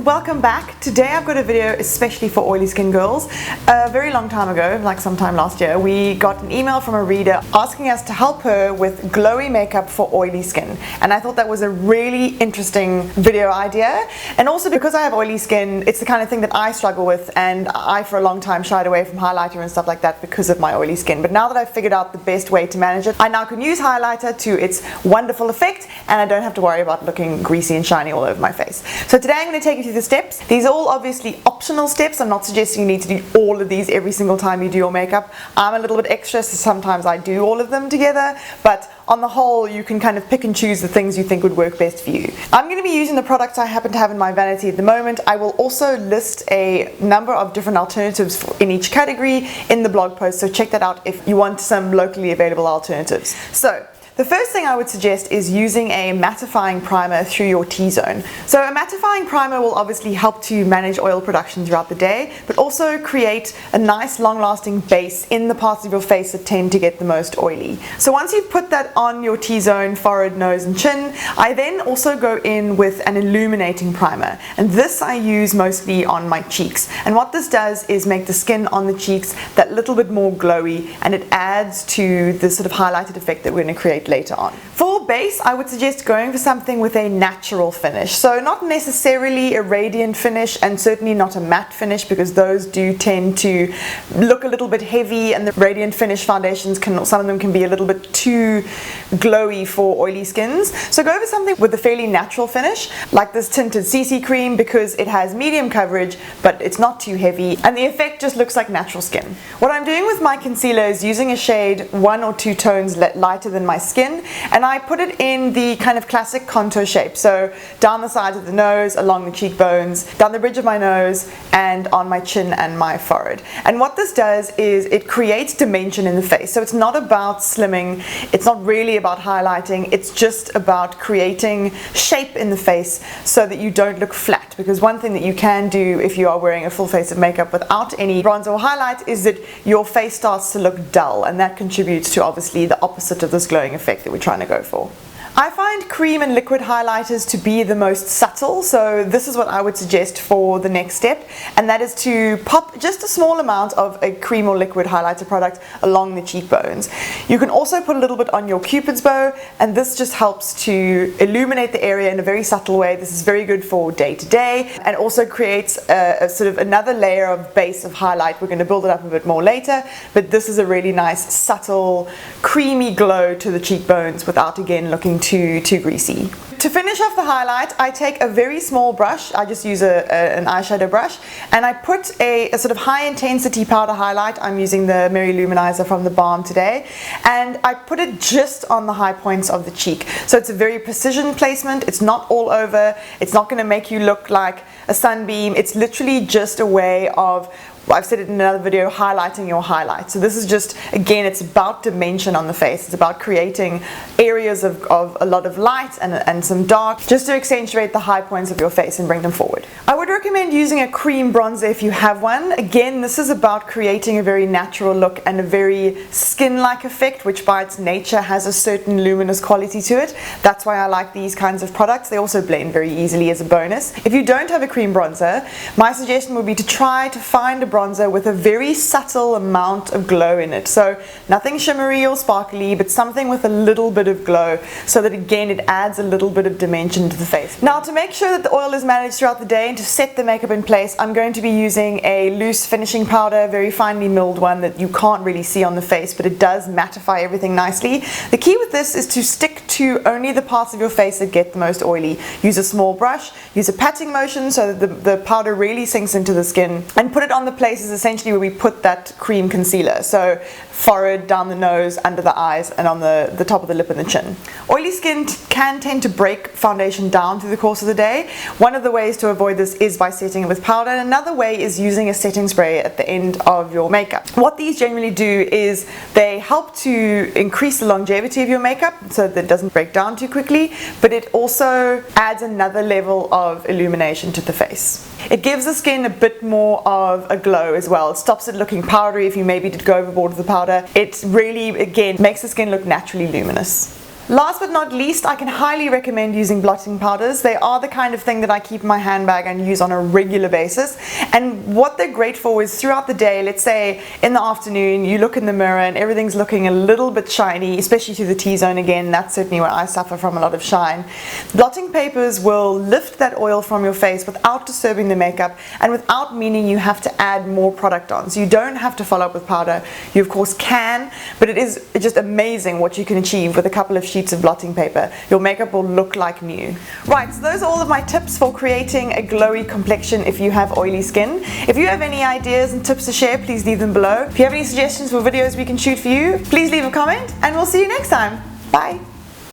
welcome back. Today I've got a video especially for oily skin girls. A very long time ago, like sometime last year, we got an email from a reader asking us to help her with glowy makeup for oily skin, and I thought that was a really interesting video idea. And also because I have oily skin, it's the kind of thing that I struggle with, and I for a long time shied away from highlighter and stuff like that because of my oily skin. But now that I've figured out the best way to manage it, I now can use highlighter to its wonderful effect, and I don't have to worry about looking greasy and shiny all over my face. So today I'm going to take you through the steps. These are all obviously optional steps. I'm not suggesting you need to do all of these every single time you do your makeup. I'm a little bit extra, so sometimes I do all of them together, but on the whole you can kind of pick and choose the things you think would work best for you. I'm going to be using the products I happen to have in my vanity at the moment. I will also list a number of different alternatives in each category in the blog post, so check that out if you want some locally available alternatives. So the first thing I would suggest is using a mattifying primer through your T-zone. So a mattifying primer will obviously help to manage oil production throughout the day, but also create a nice long-lasting base in the parts of your face that tend to get the most oily. So once you've put that on your T-zone, forehead, nose and chin, I then also go in with an illuminating primer, and this I use mostly on my cheeks. And what this does is make the skin on the cheeks that little bit more glowy, and it adds to the sort of highlighted effect that we're going to create later on. For base, I would suggest going for something with a natural finish. So not necessarily a radiant finish, and certainly not a matte finish, because those do tend to look a little bit heavy, and the radiant finish foundations some of them can be a little bit too glowy for oily skins. So go for something with a fairly natural finish, like this tinted CC cream, because it has medium coverage, but it's not too heavy, and the effect just looks like natural skin. What I'm doing with my concealer is using a shade 1 or 2 tones lighter than my skin, and I put it in the kind of classic contour shape, so down the sides of the nose, along the cheekbones, down the bridge of my nose, and on my chin and my forehead. And what this does is it creates dimension in the face. So it's not about slimming, it's not really about highlighting, it's just about creating shape in the face so that you don't look flat. Because one thing that you can do if you are wearing a full face of makeup without any bronzer or highlight is that your face starts to look dull, and that contributes to obviously the opposite of this glowing effect that we're trying to go for. I find cream and liquid highlighters to be the most subtle, so this is what I would suggest for the next step, and that is to pop just a small amount of a cream or liquid highlighter product along the cheekbones. You can also put a little bit on your cupid's bow, and this just helps to illuminate the area in a very subtle way. This is very good for day to day, and also creates a sort of another layer of base of highlight. We're going to build it up a bit more later, but this is a really nice subtle creamy glow to the cheekbones without again looking too greasy. To finish off the highlight, I take a very small brush. I just use an eyeshadow brush, and I put a sort of high intensity powder highlight. I'm using the Mary Luminizer from the Balm today, and I put it just on the high points of the cheek. So it's a very precision placement. It's not all over. It's not going to make you look like a sunbeam. It's literally just a way of, I've said it in another video, highlighting your highlight. So this is just, again, it's about dimension on the face. It's about creating areas of a lot of light and some dark, just to accentuate the high points of your face and bring them forward. I would recommend using a cream bronzer if you have one. Again, this is about creating a very natural look and a very skin-like effect, which by its nature has a certain luminous quality to it. That's why I like these kinds of products. They also blend very easily as a bonus. If you don't have a cream bronzer, my suggestion would be to try to find a bronzer with a very subtle amount of glow in it. So nothing shimmery or sparkly, but something with a little bit of glow, so that again it adds a little bit of dimension to the face. Now, to make sure that the oil is managed throughout the day and to set the makeup in place, I'm going to be using a loose finishing powder, very finely milled one that you can't really see on the face, but it does mattify everything nicely. The key with this is to stick to only the parts of your face that get the most oily. Use a small brush, use a patting motion so that the powder really sinks into the skin, and put it on the places essentially where we put that cream concealer. So forehead, down the nose, under the eyes, and on the top of the lip and the chin. Oily skin can tend to break foundation down through the course of the day. One of the ways to avoid this is by setting it with powder, and another way is using a setting spray at the end of your makeup. What these generally do is they help to increase the longevity of your makeup so that it doesn't break down too quickly, but it also adds another level of illumination to the face. It gives the skin a bit more of a glow as well. It stops it looking powdery if you maybe did go overboard with the powder. It really, again, makes the skin look naturally luminous. Last but not least, I can highly recommend using blotting powders. They are the kind of thing that I keep in my handbag and use on a regular basis. And what they're great for is throughout the day, let's say in the afternoon, you look in the mirror and everything's looking a little bit shiny, especially through the T-zone again. That's certainly where I suffer from a lot of shine. Blotting papers will lift that oil from your face without disturbing the makeup and without meaning you have to add more product on. So you don't have to follow up with powder. You of course can, but it is just amazing what you can achieve with a couple of sheets of blotting paper. Your makeup will look like new. Right, so those are all of my tips for creating a glowy complexion if you have oily skin. If you have any ideas and tips to share, please leave them below. If you have any suggestions for videos we can shoot for you, please leave a comment and we'll see you next time. Bye.